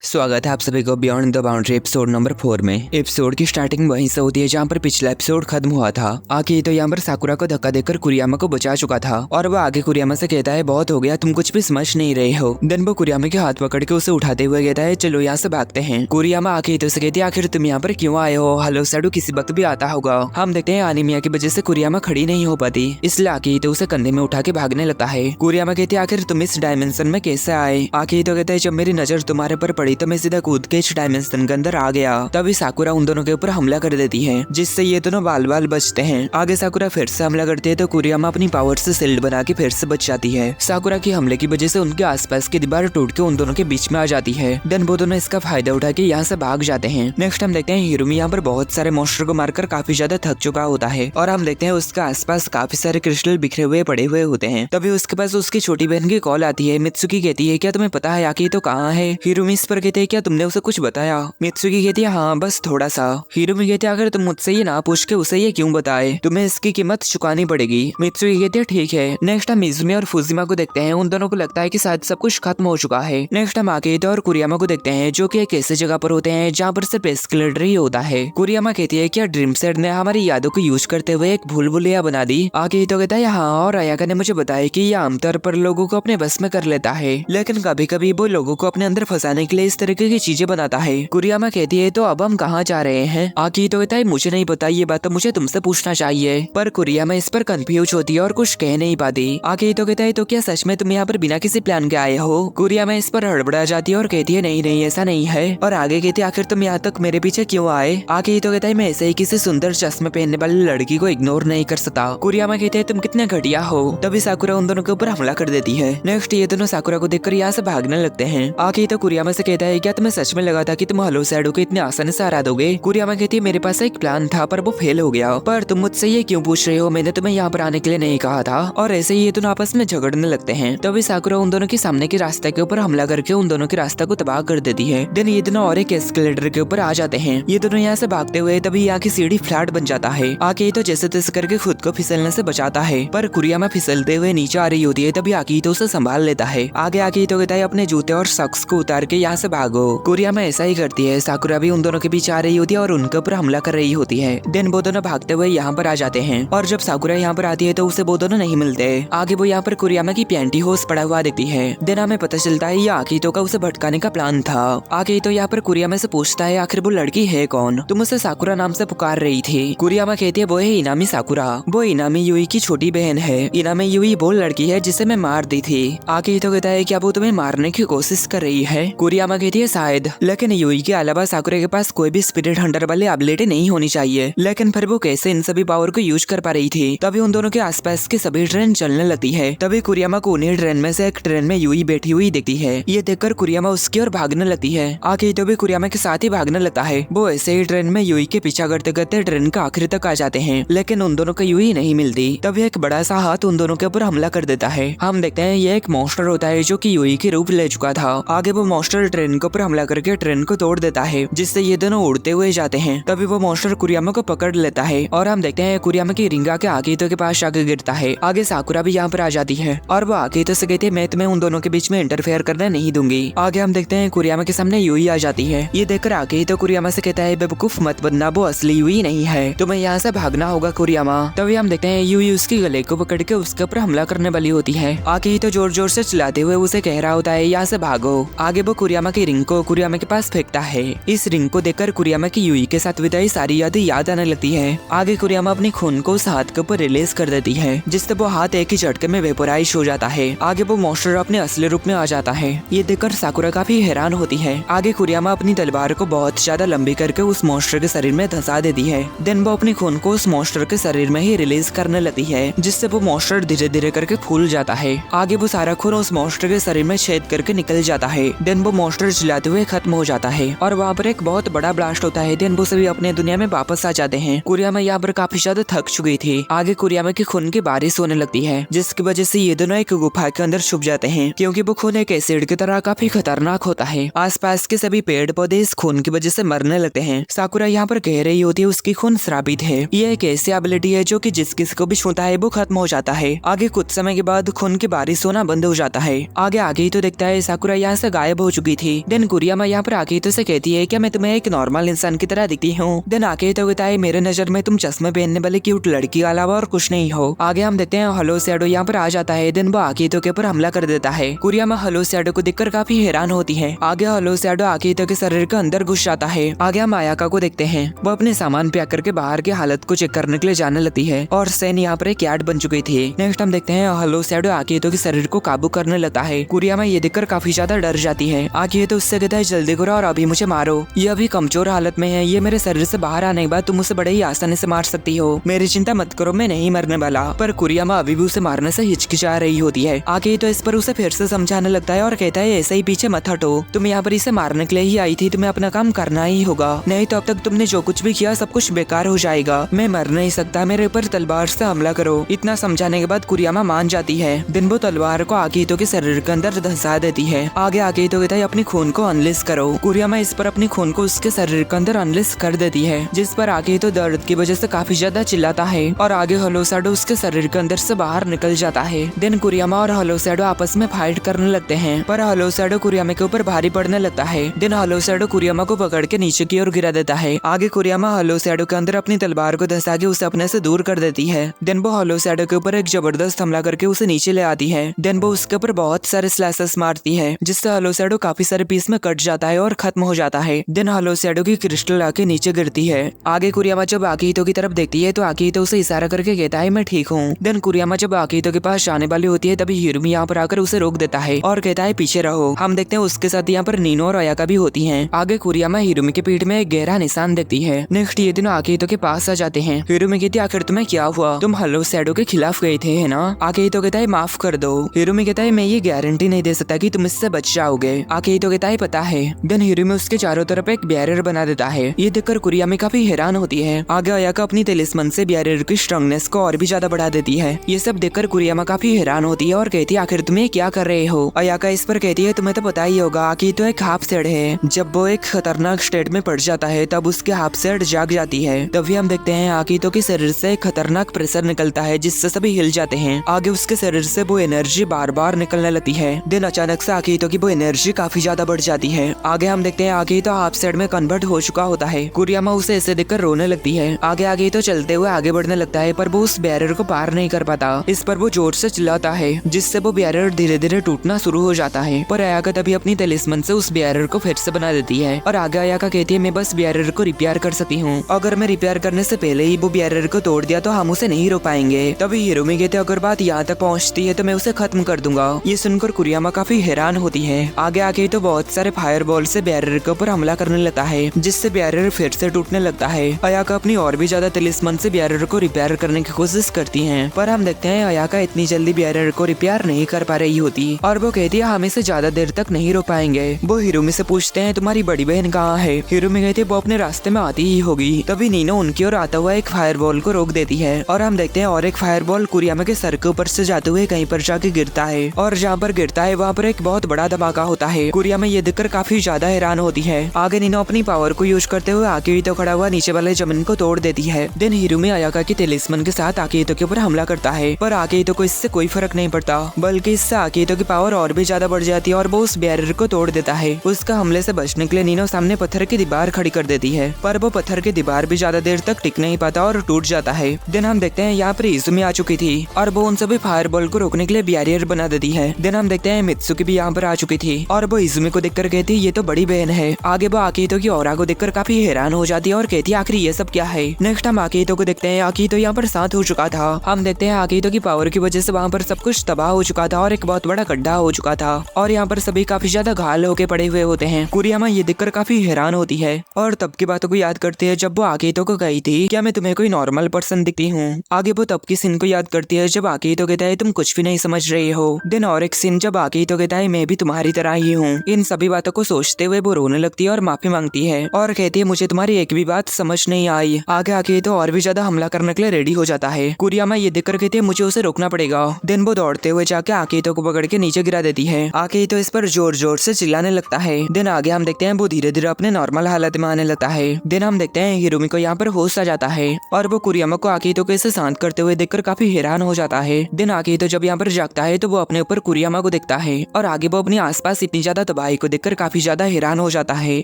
स्वागत है आप सभी को beyond the boundary episode number 4 में। एपिसोड की स्टार्टिंग वहीं से होती है जहाँ पर पिछला एपिसोड खत्म हुआ था। आगे तो यहाँ पर साकुरा को धक्का देकर कुरियामा को बचा चुका था और वो आगे कुरियामा से कहता है बहुत हो गया, तुम कुछ भी समझ नहीं रहे हो। देन वो कुरियामा के हाथ पकड़ के उसे उठाते हुए कहता है चलो यहाँ से भागते हैं। कुरियामा आगे तो से कहती है आखिर तुम यहाँ पर क्यों आए हो, हालोसाडू किसी वक्त भी आता होगा। हम देखते हैं एनीमिया की वजह से कुरियामा खड़ी नहीं हो पाती, इसलिए आगे तो उसे कंधे में उठा के भागने लगता है। कुरियामा कहती है आखिर तुम इस डायमेंशन में कैसे आए। आगे तो कहता है जब मेरी नजर तुम्हारे पर पड़ी तो मैं सीधा कूद के इस डायमेंशन के अंदर आ गया। तभी साकुरा उन दोनों के ऊपर हमला कर देती है जिससे ये दोनों बाल बाल बचते हैं। आगे साकुरा फिर से हमला करती है तो कुरियामा अपनी पावर से शिल्ड बना के फिर से बच जाती है। साकुरा की हमले की वजह से उनके आसपास की दीवार टूट के उन दोनों के बीच में आ जाती है। देन वो दोनों इसका फायदा उठा के यहाँ से भाग जाते हैं। नेक्स्ट हम देखते हैं हिरोमी यहाँ पर बहुत सारे मॉन्स्टर को मारकर काफी ज्यादा थक चुका होता है और हम देखते हैं उसके आसपास काफी सारे क्रिस्टल बिखरे हुए पड़े हुए होते हैं। तभी उसके पास उसकी छोटी बहन की कॉल आती है। मित्सुकी कहती है क्या तुम्हें पता है आकी तो कहाँ है। हिरोमी इस पर कहते हैं क्या तुमने उसे कुछ बताया। मित्सुकी कहती है हाँ बस थोड़ा सा। हिरोमी कहती है अगर तुम मुझसे ये ना पूछ के उसे ये क्यों बताए, तुम्हें इसकी कीमत चुकानी पड़ेगी। मित्सुकी कहती है ठीक है। नेक्स्ट हम इजुमी और फुजिमा को देखते हैं। उन दोनों को लगता है कि शायद सब कुछ खत्म हो चुका है। नेक्स्ट हम आकेतो और कुरियामा को देखते हैं जो कि एक ऐसी जगह पर होते हैं जहाँ पर सिर्फ एस्केलेटर ही होता है। कुरियामा कहती है क्या ड्रीम सेट ने हमारी यादों को यूज करते हुए एक भूल भुलैया बना दी। आकेतो कहता है हाँ, और अयाका ने मुझे बताया कि ये आमतौर पर लोगों को अपने बस में कर लेता है, लेकिन कभी कभी वो लोगों को अपने अंदर फंसाने के लिए इस तरीके की चीजें बनाता है। कुरियामा कहती है तो अब हम कहाँ जा रहे हैं। आकेतो कहता है मुझे नहीं पता, ये बात तो मुझे तुमसे पूछना चाहिए। पर कुरियामा इस पर कंफ्यूज होती है और कुछ कह नहीं पाती। आकेतो कहता है तो क्या सच में तुम यहाँ पर बिना किसी प्लान के आए हो। कुरियामा इस पर हड़बड़ा जाती है और कहती है नहीं नहीं ऐसा नहीं है। और आगे कहती है आखिर तुम यहाँ तक मेरे पीछे क्यों आए। आकेतो कहता है मैं ऐसे ही किसी सुंदर चश्मे पहनने वाली लड़की को इग्नोर नहीं कर सकता। कुरियामा कहते हैं तुम कितने घटिया हो। तभी साकुरा उन दोनों के ऊपर हमला कर देती है। नेक्स्ट ये दोनों साकुरा को देखकर यहाँ से भागने लगते हैं। आकेतो कुरियामा से कहता है क्या तुम्हें सच में लगा था कि तुम हालोसाडू को इतने आसानी से हरा दोगे। कुरियामा कहती है मेरे पास एक प्लान था पर वो फेल हो गया। पर तुम मुझसे ये क्यों पूछ रहे हो, मैंने तुम्हें यहाँ पर आने के लिए नहीं कहा था। और ऐसे ही ये दोनों आपस में झगड़ने लगते हैं। तभी साकुरा उन दोनों के सामने के रास्ते के ऊपर हमला करके उन दोनों के रास्ता को तबाह कर देती है। देन ये दोनों और एक एस्केलेटर के ऊपर आ जाते हैं। ये दोनों यहाँ से भागते हुए तभी यहाँ की सीढ़ी फ्लैट बन जाता है। आके तो जैसे तैसे करके खुद को फिसलने से बचाता है, पर कुरियामा फिसलते हुए नीचे आ रही होती है। तभी आकीतो उसे संभाल लेता है। आगे आकीतो कहता है अपने जूते और सॉक्स को उतार के यहाँ से भागो। कुरियामा ऐसा ही करती है। साकुरा भी उन दोनों के बीच आ रही होती है और उनके ऊपर हमला कर रही होती है। देन वो दोनों भागते हुए यहाँ पर आ जाते हैं और जब साकुरा यहाँ पर आती है तो उसे वो दोनों नहीं मिलते। आगे वो यहाँ पर कुरियामा की पैंटी होस पड़ा हुआ दिखती है। देन हमें पता चलता है ये आकीतो का उसे भटकाने का प्लान था। आकीतो यहाँ पर कुरियामा से पूछता है आखिर वो लड़की है कौन, तुम उसे साकुरा नाम से पुकार रही थी। कुरियामा कहती है वो है इनामी साकुरा, वो इनामी यूई की छोटी बहन है। इनामी यूई वो लड़की है जिसे मैं मार दी थी। आकीतो कहता है क्या वो तुम्हें मारने की कोशिश कर रही है। कुरियामा कहती है शायद, लेकिन यूई के अलावा साकुरा के पास कोई भी स्पिरिट हंटर वाली एबिलिटी नहीं होनी चाहिए। लेकिन फिर वो कैसे इन सभी पावर को यूज कर पा रही थी। तभी उन दोनों के आसपास की सभी ट्रेन चलने लगती है। तभी कुरियामा को उन्हीं ट्रेन में से एक ट्रेन में यूई बैठी हुई दिखती है। ये देखकर कुरियामा उसकी ओर भागने लगती है। आकेतो भी कुरियामा के साथ ही भागने लगता है। वो ऐसे ही ट्रेन में यूई के पीछा करते करते ट्रेन का आखिर तक आ जाते हैं, लेकिन उन दोनों को यूई नहीं मिलती। तभी एक बड़ा सा हाथ उन दोनों के ऊपर हमला कर देता है। हम देखते हैं ये एक मॉन्स्टर होता है जो कि यूई के रूप ले चुका था। आगे वो मॉन्स्टर ट्रेन के ऊपर हमला करके ट्रेन को तोड़ देता है, जिससे ये दोनों उड़ते हुए जाते हैं। तभी वो मॉन्स्टर कुरियामा को पकड़ लेता है और हम देखते हैं कुरियामा की रिंग आके आकेतो के पास आके गिरता है। आगे साकुरा भी यहाँ पर आ जाती है और वो आकेतो से कहती है मैं तुम्हें उन दोनों के बीच में इंटरफेयर करने नहीं दूंगी। आगे हम देखते हैं कुरियामा के सामने यूई आ जाती है। ये देखकर आकेतो कुरियामा से कहता है बेवकूफ मत बनना, वो असली यूई नहीं है, तुम्हें यहाँ से भागना होगा कुरियामा। तभी हम देखते हैं यूई उसके गले को पकड़ के उसके ऊपर हमला करने वाली होती है। आकेतो जोर जोर से चिल्लाते हुए उसे कह रहा होता है यहाँ से भागो। आगे वो कुरियामा की रिंग को कुरियामा के पास फेंकता है। इस रिंग को देखकर कुरियामा की यूई के साथ बिताई सारी यादें याद आने लगती है। आगे कुरियामा अपनी खून को उस हाथ के ऊपर रिलीज कर देती है, जिससे वो हाथ एक ही झटके में वेपोराइज हो जाता है। आगे वो मॉन्स्टर अपने असली रूप में आ जाता है। ये देखकर साकुरा काफी हैरान होती है। आगे कुरियामा अपनी तलवार को बहुत ज्यादा लंबी करके उस मॉन्स्टर के शरीर में धंसा देती है। देन वो अपनी खून को उस मॉन्स्टर के शरीर में ही रिलीज करने लगती है, जिससे वो मॉन्स्टर धीरे धीरे करके फूल जाता है। आगे वो सारा खून उस मॉन्स्टर के शरीर में छेद करके निकल जाता है। देन वो मॉन्स्टर चिल्लाते हुए खत्म हो जाता है और वहाँ पर एक बहुत बड़ा ब्लास्ट होता है। देन वो सभी अपने दुनिया में वापस आ जाते हैं। कुरियामा यहाँ पर काफी ज्यादा थक चुकी थी। आगे कुरियामा की खून की बारिश होने लगती है, जिसकी वजह से ये दोनों एक गुफा के अंदर छुप जाते हैं, क्योंकि वो खून एक एसिड की तरह काफी खतरनाक होता है। आसपास के सभी पेड़ पौधे इस खून की वजह से मरने लगते हैं। साकुरा यहाँ पर कह रही होती है उसकी खून श्रापित है। ये एक ऐसी एबिलिटी है जो कि जिस किसी को भी छूता है वो खत्म हो जाता है। आगे कुछ समय के बाद खून की बारिश होना बंद हो जाता है। आगे ही तो देखता है साकुरा यहाँ से गायब हो चुकी थी। थी। देन कुरियामा यहाँ पर आकेतो से कहती है क्या मैं तुम्हें एक नॉर्मल इंसान की तरह दिखती हूँ। देन आकेतो कहता है मेरे नजर में तुम चश्मे पहनने वाली क्यूट लड़की के अलावा और कुछ नहीं हो। आगे हम देखते हैं हलो सैडो यहाँ पर आ जाता है। देन वो आकेतो के ऊपर हमला कर देता है। कुरियामा हलो सैडो को देखकर काफी हैरान होती है। आगे हलो सैडो आकेतो के शरीर के अंदर घुस जाता है। आगे हम आयाका को देखते हैं, वो अपने सामान पैक करके बाहर की हालत को चेक करने के लिए जाने लगती है और सेन यहाँ पर एक यार्ड बन चुकी थी। नेक्स्ट हम देखते हैं हलो सैडो आकेतो के शरीर को काबू करने लगता है। कुरियामा ये देखकर काफी ज्यादा डर जाती है। आकेतो उससे कहता है जल्दी करो और अभी मुझे मारो, ये अभी कमजोर हालत में है, ये मेरे शरीर से बाहर आने के बाद तुम उसे बड़े ही आसानी से मार सकती हो, मेरी चिंता मत करो, मैं नहीं मरने वाला। पर कुरियामा अभी भी उसे मारने से हिचकिचा रही होती है। आकेतो इस पर उसे फिर से समझाने लगता है और कहता है ऐसे ही पीछे मत हटो, तुम यहाँ पर इसे मारने के लिए ही आई थी, तुम्हें अपना काम करना ही होगा, नहीं तो अब तक तुमने जो कुछ भी किया सब कुछ बेकार हो जाएगा, मैं मर नहीं सकता, मेरे ऊपर तलवार से हमला करो। इतना समझाने के बाद कुरियामा मान जाती है। दिन वो तलवार को आकेतो के शरीर के अंदर धंसा देती है। आगे आकेतो कहता है अपनी खून को अनलिस्ट करो। कुरियामा इस पर अपनी खून को उसके शरीर के अंदर अनलिस्ट कर देती है, जिस पर आकेतो दर्द की वजह से काफी ज्यादा चिल्लाता है और आगे हलो सैडो उसके शरीर के अंदर से बाहर निकल जाता है। देन कुरियामा और हलो सैडो आपस में फाइट करने लगते हैं, पर हलो सैडो कुरियामा के ऊपर भारी पड़ने लगता है। देन हलो सैडो कुरियामा को पकड़ के नीचे की ओर गिरा देता है। आगे कुरियामा हलो सैडो के अंदर अपनी तलवार को धंसा के उसे अपने से दूर कर देती है। देन वो हलो सैडो के ऊपर एक जबरदस्त हमला करके उसे नीचे ले आती है। देन वो उसके ऊपर बहुत सारे स्लैशेस मारती है, जिससे हलो सैडो काफी सारे पीस में कट जाता है और खत्म हो जाता है। देन हलो सैडो की क्रिस्टल आके नीचे गिरती है। आगे कुरियामा जब आकेतो की तरफ देखती है तो आकेतो उसे इशारा करके कहता है मैं ठीक हूँ। देन कुरियामा जब आकेतो के पास जाने वाली होती है तभी हिरुमी यहाँ पर आकर उसे रोक देता है और कहता है पीछे रहो। हम देखते हैं उसके साथ यहाँ पर नीनो और अयाका भी होती हैं। आगे कुरियामा हिरुमी के पीठ में एक गहरा निशान देखती है। नेक्स्ट ये तीनों आकेतो के पास आ जाते हैं। हिरुमी कहती है आखिर तुम्हें क्या हुआ, तुम हलो सैडो के खिलाफ गए थे है ना। आकेतो कहता है माफ कर दो। हिरुमी कहता है मैं ये गारंटी नहीं दे सकता कि तुम इससे बच जाओगे। आकेतो कहता है पता है। देन हिरुमी उसके चारों तरफ एक बैरियर बना देता है। ये देखकर कुरियामा काफी हैरान होती है। आगे अयाका अपनी तिलिस्मन से बैरियर की स्ट्रांगनेस को और भी ज्यादा बढ़ा देती है। ये सब देखकर कुरियामा काफी हैरान होती है और कहती है आखिर तुम्हें क्या कर रहे हो। अयाका इस पर कहती है तुम्हें तो पता ही होगा आकेतो एक हाफ सेड है, जब वो एक खतरनाक स्टेट में पड़ जाता है तब उसके हाफ सेड जाग जाती है। तभी हम देखते हैं आकेतो के शरीर से एक खतरनाक प्रेशर निकलता है जिससे सभी हिल जाते हैं। आगे उसके शरीर से वो एनर्जी बार बार निकलने लगती है। देन अचानक से आकेतो की वो एनर्जी काफी ज्यादा बढ़ जाती है। आगे हम देखते हैं आकेतो हाफ सेड में कन्वर्ट हो चुका होता है। कुरियामा उसे ऐसे देखकर रोने लगती है। आगे आकेतो चलते हुए आगे बढ़ने लगता है पर वो उस बैरियर को पार नहीं कर पाता। इस पर वो जोर से चिल्लाता है जिससे वो बैरियर धीरे धीरे टूटना शुरू हो जाता है। पर अयाका तभी अपनी तलिस्मन से उस बैरियर को फिर से बना देती है और आगे अयाका कहती है मैं बस बैरियर को रिपेयर कर सकती हूँ, अगर मैं रिपेयर करने से पहले ही वो बैरियर को तोड़ दिया तो हम उसे नहीं रोक पाएंगे। तभी हिरुमी कहते अगर बात यहाँ तक पहुँचती है तो मैं उसे खत्म कर दूंगा। ये सुनकर कुरियामा काफी हैरान होती है। आगे आके तो बहुत सारे फायर बॉल से बैरियर के ऊपर हमला करने लगता है जिससे बैरियर फिर से टूटने लगता है। अयाका अपनी और भी ज्यादा तिलिस्मन से बैरियर को रिपेयर करने की कोशिश करती है, पर हम देखते हैं अयाका इतनी जल्दी बैरियर को रिपेयर नहीं कर पा रही होती और वो कहती है हम इसे ज्यादा देर तक नहीं रोक पाएंगे। वो हिरुमी से पूछते हैं तुम्हारी बड़ी बहन कहाँ है। हिरुमी कहती है वो अपने रास्ते में आती ही होगी। तभी नीनो उनकी ओर आता हुआ एक फायर बॉल को रोक देती है और हम देखते हैं और एक फायर बॉल कुरियामा के सर के ऊपर से जाते हुए कहीं पर जाके गिरता है और जहाँ पर गिरता है वहाँ पर एक बहुत बड़ा धमाका होता है। कुरियामा ये देखकर काफी ज्यादा हैरान होती है। आगे नीनो अपनी पावर को यूज करते हुए आकेतो खड़ा हुआ नीचे वाले जमीन को तोड़ देती है। देन हिरुमी अयाका की तिलिस्मन के साथ आकेतो के ऊपर हमला करता है, पर आकेतो को इससे कोई फर्क नहीं पड़ता, बल्कि इससे आकेतो की पावर और भी ज्यादा बढ़ जाती है और वो उस बैरियर को तोड़ देता है। उसका हमले से बचने के लिए नीनो सामने पत्थर की दीवार खड़ी कर देती है, पर वो पत्थर की दीवार भी ज्यादा देर तक टिक नहीं पाता और टूट जाता है। देन हम देखते हैं यहाँ पर इजुमी आ चुकी थी और वो उन सभी फायर बॉल को रोकने के लिए बैरियर बना देती है। देन हम देखते हैं मित्सुकी भी यहाँ पर आ चुकी थी और वो इजुमी को देखकर कहती है ये तो बड़ी बहन है। आगे वो आकेतो की ऑरा को देखकर काफी हैरान हो जाती है और कहती है आखिर ये सब क्या है। नेक्स्ट हम आकेतो को देखते हैं। आकेतो यहाँ पर शांत हो चुका था। हम देखते हैं आकेतो की पावर की वजह से वहाँ पर सब कुछ तबाह हो चुका था और एक बहुत बड़ा गड्ढा हो चुका था और यहाँ पर सभी काफी ज्यादा घायल होके पड़े हुए होते हैं। कुरियामा ये देखकर काफी हैरान होती है और तब की बातों को याद करती है जब वो आकेतो को कही थी क्या मैं तुम्हें कोई नॉर्मल पर्सन दिखती हूँ। आगे वो तब की सीन को याद करती है जब आकेतो कहता है तुम कुछ भी नहीं समझ रहे हो। देन और एक सीन जब आकेतो कहता है मैं भी तुम्हारी तरह ही हूँ। इन सभी बातों को सोचते हुए वो रोने लगती है और माफी मांगती है और कहती है मुझे तुम्हारी एक भी बात समझ नहीं आई। आगे आकेतो और भी ज्यादा हमला करने के लिए रेडी हो जाता है। कुरियामा ये देखकर कहती है मुझे उसे रोकना पड़ेगा। देन वो दौड़ते हुए जाके आकेतो को पकड़ के नीचे गिरा देती है। आकेतो इस पर जोर जोर से चिल्लाने लगता है। देन आगे हम देखते हैं वो धीरे धीरे अपने नॉर्मल हालत में आने लगता है। देन हम देखते हैं हिरुमी को यहाँ पर होश आ जाता है और वो कुरियामा को आकेतो को इसे शांत करते हुए देखकर काफी हैरान हो जाता है। देन आकेतो जब यहाँ पर जागता है तो वो अपने ऊपर कुरियामा को देखता है और आगे वो अपने आसपास इतनी ज्यादा भाई को देखकर काफी ज्यादा हैरान हो जाता है।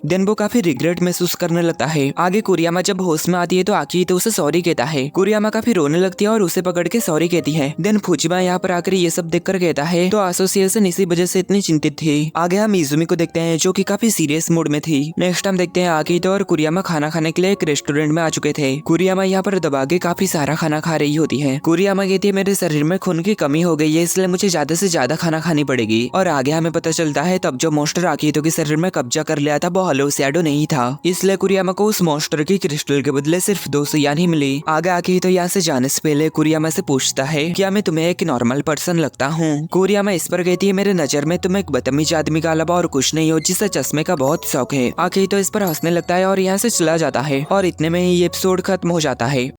देन वो काफी रिग्रेट महसूस करने लगता है। आगे कुरियामा जब होश में आती है तो आकी तो उसे सॉरी कहता है। कुरियामा काफी रोने लगती है और उसे पकड़ के सॉरी कहती है। देन फुजिमा यहाँ पर आकर ये सब देखकर कहता है तो एसोसिएशन इसी वजह से इतनी चिंतित थी। आगे हम इजुमी को देखते हैं जो कि काफी सीरियस मूड में थी। नेक्स्ट हम देखते हैं आकीतो और कुरियामा खाना खाने के लिए एक रेस्टोरेंट में आ चुके थे। कुरियामा यहाँ पर दबा के काफी सारा खाना खा रही होती है। कुरियामा कहती है मेरे शरीर में खून की कमी हो गई है, इसलिए मुझे ज्यादा से ज्यादा खाना खानी पड़ेगी। और आगे हमें पता चलता है तब जो मॉन्स्टर आकीतो के शरीर में कब्जा कर लिया था वो हॉलो शैडो नहीं था, इसलिए कुरियामा को उस मॉन्स्टर की क्रिस्टल के बदले सिर्फ 2 सुयान ही मिली। आगे आकीतो यहाँ से जाने से पहले कुरियामा से पूछता है क्या मैं तुम्हें एक नॉर्मल पर्सन लगता हूँ। कुरियामा इस पर कहती है मेरे नजर में तुम एक बदतमीज आदमी का अलावा और कुछ नहीं हो जिसे चश्मे का बहुत शौक है। आकीतो इस पर हंसने लगता है और यहाँ से चला जाता है और इतने में ही ये एपिसोड खत्म हो जाता है।